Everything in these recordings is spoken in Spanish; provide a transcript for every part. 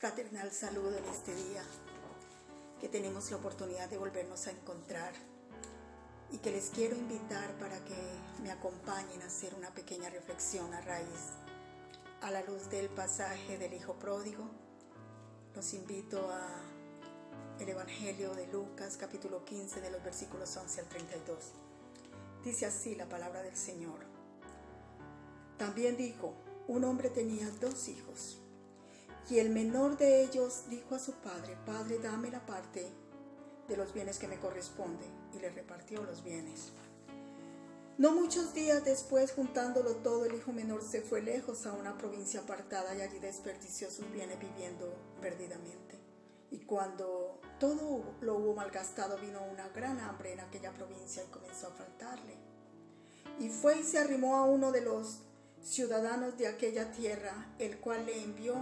fraternal saludo en este día, que tenemos la oportunidad de volvernos a encontrar y que les quiero invitar para que me acompañen a hacer una pequeña reflexión a la luz del pasaje del Hijo Pródigo. Los invito a el Evangelio de Lucas, capítulo 15, de los versículos 11 al 32. Dice así la palabra del Señor. También dijo: un hombre tenía 2 hijos, y el menor de ellos dijo a su padre: Padre, dame la parte de los bienes que me corresponde, y le repartió los bienes. No muchos días después, juntándolo todo, el hijo menor se fue lejos a una provincia apartada y allí desperdició sus bienes viviendo perdidamente. Y cuando todo lo hubo malgastado, vino una gran hambre en aquella provincia y comenzó a faltarle. Y fue y se arrimó a uno de los ciudadanos de aquella tierra, el cual le envió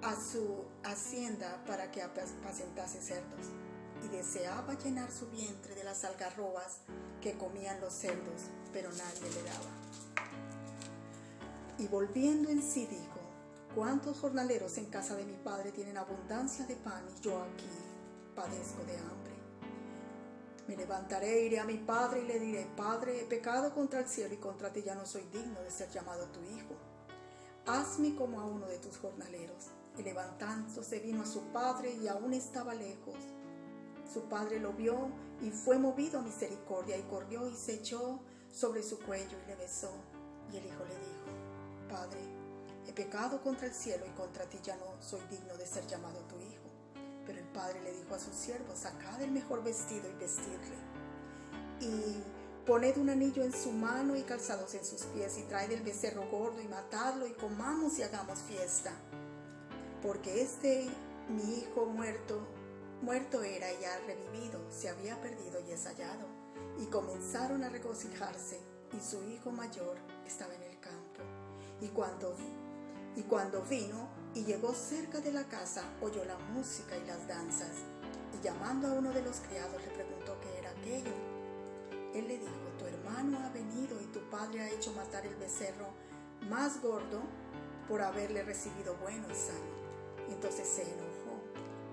a su hacienda para que apacentase cerdos, y deseaba llenar su vientre de las algarrobas que comían los cerdos, pero nadie le daba. Y volviendo en sí dijo: ¿cuántos jornaleros en casa de mi padre tienen abundancia de pan, y yo aquí padezco de hambre? Me levantaré, iré a mi padre y le diré: Padre, he pecado contra el cielo y contra ti, ya no soy digno de ser llamado tu hijo. Hazme como a uno de tus jornaleros. Y levantándose vino a su padre, y aún estaba lejos. Su padre lo vio y fue movido a misericordia, y corrió y se echó sobre su cuello y le besó. Y el hijo le dijo: Padre, he pecado contra el cielo y contra ti, ya no soy digno de ser llamado tu hijo. Pero el padre le dijo a sus siervos: sacad el mejor vestido y vestidle, y poned un anillo en su mano y calzados en sus pies, y traed el becerro gordo y matadlo, y comamos y hagamos fiesta. Porque mi hijo muerto era y ha revivido, se había perdido y es hallado. Y comenzaron a regocijarse, y su hijo mayor estaba en el campo. Y cuando vino y llegó cerca de la casa, oyó la música y las danzas. Y llamando a uno de los criados, le preguntó qué era aquello. Él le dijo: tu hermano ha venido, y tu padre ha hecho matar el becerro más gordo por haberle recibido bueno y sano. Entonces se enojó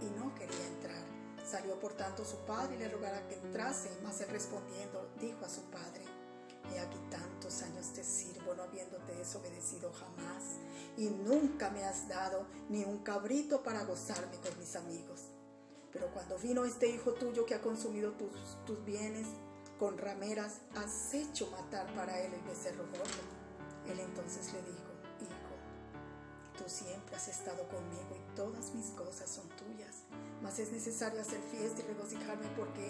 y no quería entrar. Salió por tanto su padre y le rogara que entrase, mas él respondiendo dijo a su padre: he aquí tantos años te sirvo, no habiéndote desobedecido jamás, y nunca me has dado ni un cabrito para gozarme con mis amigos. Pero cuando vino este hijo tuyo que ha consumido tus bienes, con rameras has hecho matar para él el becerro gordo. Él entonces le dijo: Hijo, tú siempre has estado conmigo y todas mis cosas son tuyas, mas es necesario hacer fiesta y regocijarme, porque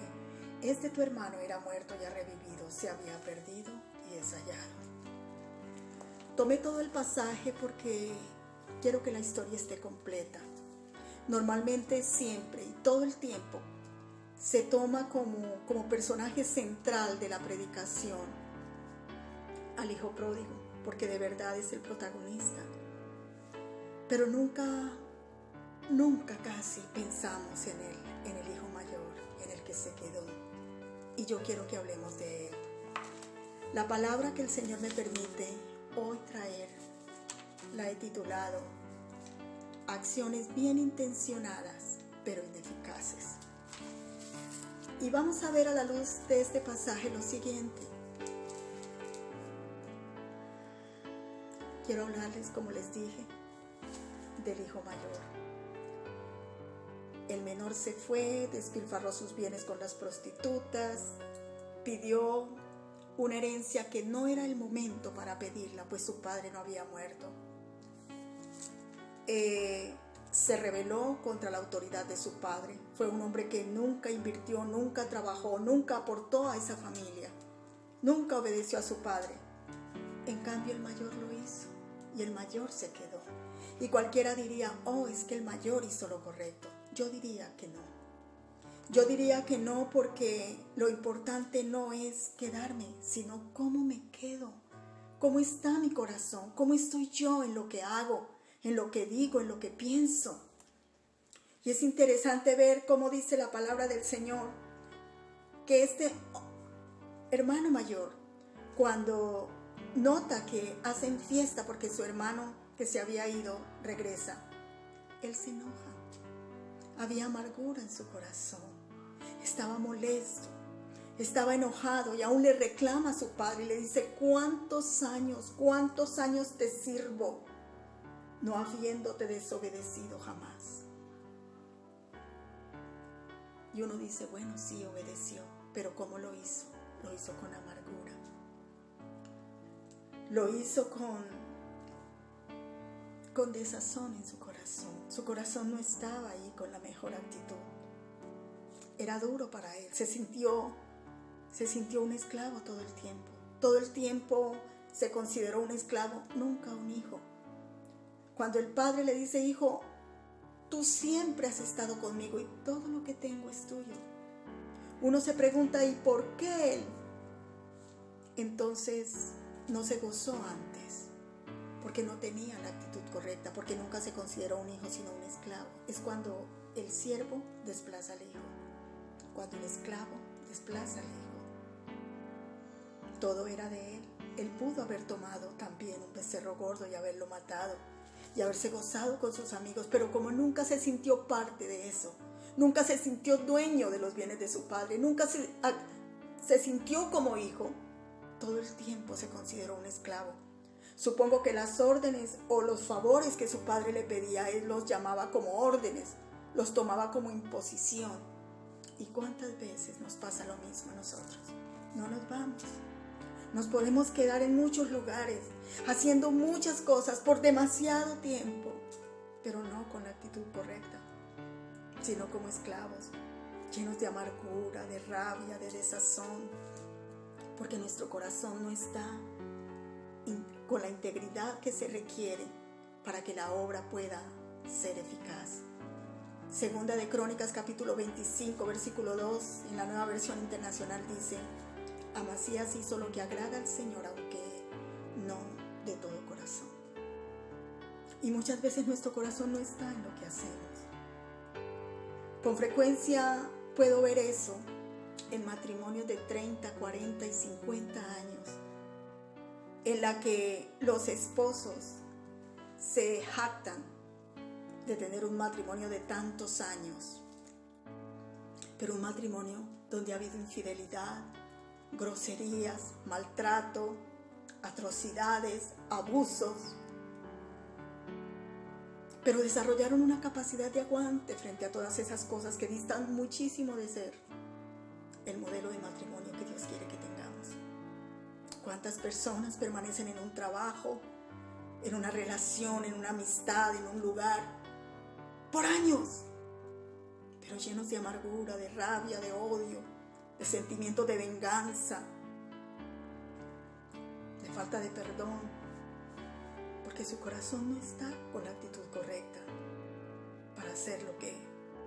tu hermano era muerto y ha revivido, se había perdido y es hallado. Tomé todo el pasaje porque quiero que la historia esté completa. Normalmente siempre y todo el tiempo se toma como personaje central de la predicación al hijo pródigo, porque de verdad es el protagonista. Pero nunca casi pensamos en el hijo mayor, en el que se quedó. Y yo quiero que hablemos de él. La palabra que el Señor me permite hoy traer la he titulado: acciones bien intencionadas pero ineficaces. Y vamos a ver a la luz de este pasaje lo siguiente. Quiero hablarles, como les dije, del hijo mayor. El menor se fue, despilfarró sus bienes con las prostitutas, pidió una herencia que no era el momento para pedirla, pues su padre no había muerto. Se rebeló contra la autoridad de su padre. Fue un hombre que nunca invirtió, nunca trabajó, nunca aportó a esa familia, nunca obedeció a su padre. En cambio, el mayor lo hizo, y el mayor se quedó. Y cualquiera diría: oh, es que el mayor hizo lo correcto. Yo diría que no. Yo diría que no, porque lo importante no es quedarme, sino cómo me quedo, cómo está mi corazón, cómo estoy yo en lo que hago, en lo que digo, en lo que pienso. Y es interesante ver cómo dice la palabra del Señor, que este hermano mayor, cuando nota que hacen fiesta porque su hermano que se había ido regresa, él se enoja. Había amargura en su corazón. Estaba molesto. Estaba enojado y aún le reclama a su padre y le dice: cuántos años te sirvo, no habiéndote desobedecido jamás. Y uno dice: bueno, sí obedeció, pero ¿cómo lo hizo? Lo hizo con amargura. Lo hizo con desazón en su corazón. Su corazón no estaba ahí con la mejor actitud. Era duro para él. Se sintió un esclavo todo el tiempo. Todo el tiempo se consideró un esclavo, nunca un hijo. Cuando el padre le dice: hijo, tú siempre has estado conmigo y todo lo que tengo es tuyo. Uno se pregunta: ¿y por qué él entonces no se gozó antes? Porque no tenía la actitud correcta, porque nunca se consideró un hijo sino un esclavo. Es cuando el siervo desplaza al hijo, cuando el esclavo desplaza al hijo. Todo era de él. Él pudo haber tomado también un becerro gordo y haberlo matado y haberse gozado con sus amigos, pero como nunca se sintió parte de eso, nunca se sintió dueño de los bienes de su padre, nunca se sintió como hijo, todo el tiempo se consideró un esclavo. Supongo que las órdenes o los favores que su padre le pedía, él los llamaba como órdenes, los tomaba como imposición. ¿Y cuántas veces nos pasa lo mismo a nosotros? No nos vamos. Nos podemos quedar en muchos lugares, haciendo muchas cosas por demasiado tiempo, pero no con la actitud correcta, sino como esclavos, llenos de amargura, de rabia, de desazón, porque nuestro corazón no está con la integridad que se requiere para que la obra pueda ser eficaz. Segunda de Crónicas, capítulo 25, versículo 2, en la Nueva Versión Internacional dice: Amasías hizo lo que agrada al Señor, aunque no de todo corazón. Y muchas veces nuestro corazón no está en lo que hacemos. Con frecuencia puedo ver eso en matrimonios de 30, 40 y 50 años, en la que los esposos se jactan de tener un matrimonio de tantos años, pero un matrimonio donde ha habido infidelidad, groserías, maltrato, atrocidades, abusos, pero desarrollaron una capacidad de aguante frente a todas esas cosas que distan muchísimo de ser el modelo de matrimonio que Dios quiere que tengamos. ¿Cuántas personas permanecen en un trabajo, en una relación, en una amistad, en un lugar, por años, pero llenos de amargura, de rabia, de odio, de sentimiento de venganza, de falta de perdón, porque su corazón no está con la actitud correcta para hacer lo que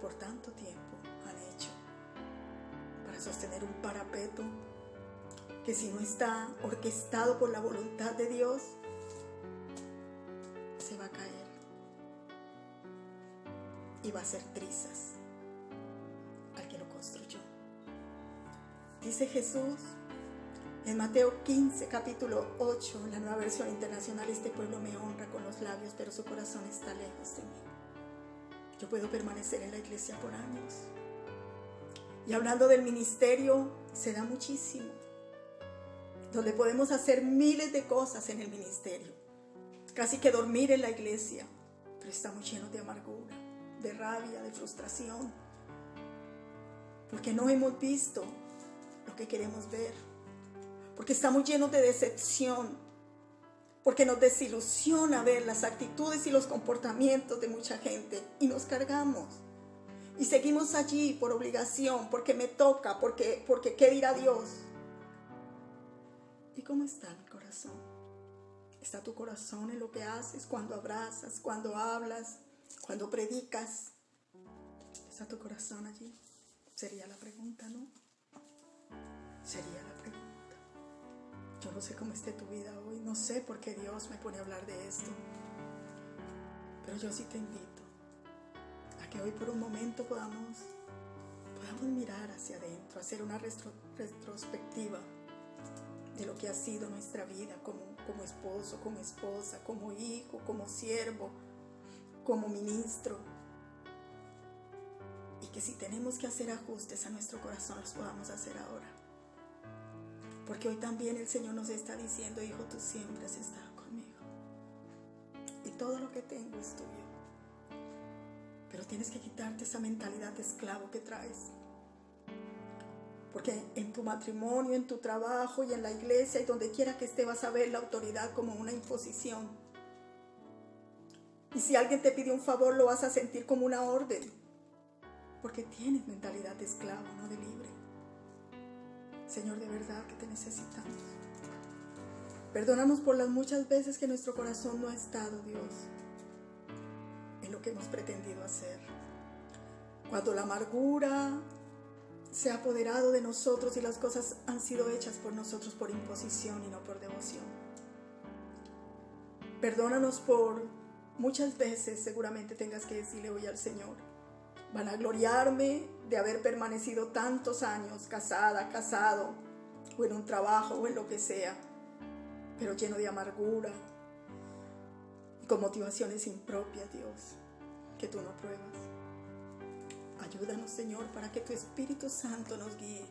por tanto tiempo han hecho, para sostener un parapeto que, si no está orquestado por la voluntad de Dios, se va a caer y va a hacer trizas al que lo construyó. Dice Jesús en Mateo 15, capítulo 8, en la Nueva Versión Internacional: este pueblo me honra con los labios, pero su corazón está lejos de mí. Yo puedo permanecer en la iglesia por años. Y hablando del ministerio, se da muchísimo, donde podemos hacer miles de cosas en el ministerio, casi que dormir en la iglesia, pero estamos llenos de amargura, de rabia, de frustración, porque no hemos visto lo que queremos ver, porque estamos llenos de decepción, porque nos desilusiona ver las actitudes y los comportamientos de mucha gente y nos cargamos y seguimos allí por obligación, porque me toca, porque ¿qué dirá Dios? ¿Y cómo está mi corazón? ¿Está tu corazón en lo que haces, cuando abrazas, cuando hablas, cuando predicas? ¿Está tu corazón allí? Sería la pregunta, ¿no? Sería la pregunta. Yo no sé cómo esté tu vida hoy, no sé por qué Dios me pone a hablar de esto, pero yo sí te invito a que hoy por un momento podamos mirar hacia adentro, hacer una retrospectiva de lo que ha sido nuestra vida como esposo, como esposa, como hijo, como siervo, como ministro, y que si tenemos que hacer ajustes a nuestro corazón, los podamos hacer ahora. Porque hoy también el Señor nos está diciendo: hijo, tú siempre has estado conmigo y todo lo que tengo es tuyo. Pero tienes que quitarte esa mentalidad de esclavo que traes. Porque en tu matrimonio, en tu trabajo y en la iglesia y donde quiera que esté, vas a ver la autoridad como una imposición. Y si alguien te pide un favor, lo vas a sentir como una orden. Porque tienes mentalidad de esclavo, no de libre. Señor, de verdad que te necesitamos. Perdónanos por las muchas veces que nuestro corazón no ha estado, Dios, en lo que hemos pretendido hacer. Cuando la amargura se ha apoderado de nosotros y las cosas han sido hechas por nosotros por imposición y no por devoción. Perdónanos por muchas veces, seguramente tengas que decirle hoy al Señor: vanagloriarme de haber permanecido tantos años casada, casado, o en un trabajo o en lo que sea, pero lleno de amargura y con motivaciones impropias, Dios, que tú no pruebas. Ayúdanos, Señor, para que tu Espíritu Santo nos guíe,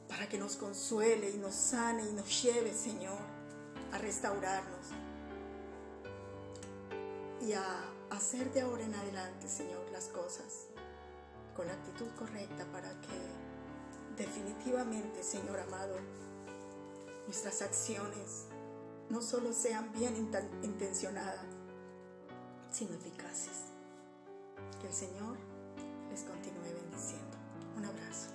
para que nos consuele y nos sane y nos lleve, Señor, a restaurarnos y a hacer de ahora en adelante, Señor, las cosas con la actitud correcta, para que definitivamente, Señor amado, nuestras acciones no solo sean bien intencionadas, sino eficaces. Que el Señor les continúe bendiciendo. Un abrazo.